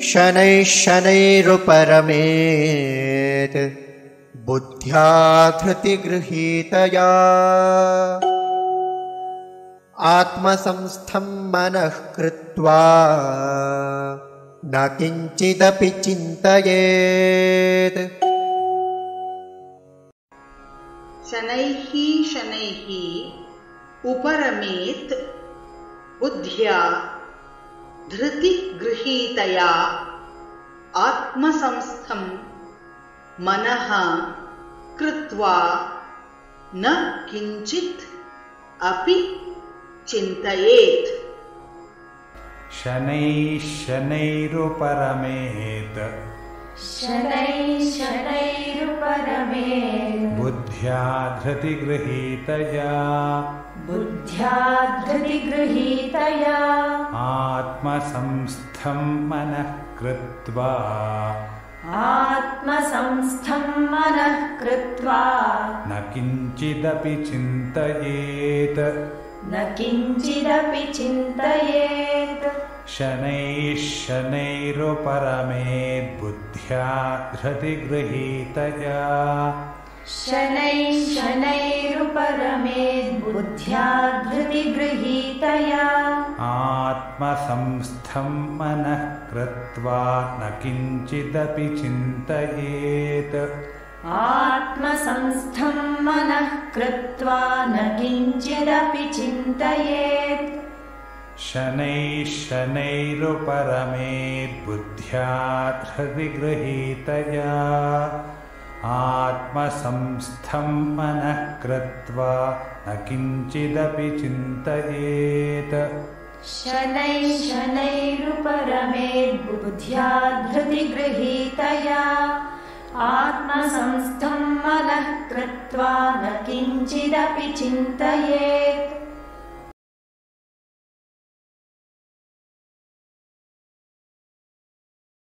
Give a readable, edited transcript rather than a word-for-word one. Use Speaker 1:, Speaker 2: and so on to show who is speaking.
Speaker 1: शनैः शनैरुपरमेत् बुद्ध्या धृतिगृहीतया आत्मसंस्थं मनः कृत्वा न किञ्चिदपि चिन्तयेत्।
Speaker 2: शनैः शनैः उपरमेत् बुद्ध्या धृतिगृहीतया आत्मसंस्थं मनः कृत्वा न किञ्चित् अपि चिन्तयेत्।
Speaker 3: शनैः शनैरुपरमेत्
Speaker 4: शनैः शनैरुपरमेत्
Speaker 3: बुद्ध्या धृतिगृहीतया आत्मसंस्थं मनः कृत्वा न किञ्चिदपि चिन्तयेत्। शनैः शनैरुपरमेत् बुद्ध्या धृतिगृहीतया आत्मसंस्थं मनः कृत्वा न किञ्चिदपि चिन्तयेत्। शनैः शनैरुपरमेत् बुद्ध्या धृतिगृहीतया आत्मसंस्थं मनः कृत्वा न किञ्चिदपि चिन्तयेत्।
Speaker 4: शनैः शनैरुपरमेत् बुद्ध्या धृतिगृहीतया आत्मसंस्थं मनः कृत्वा न किञ्चिदपि चिन्तयेत्।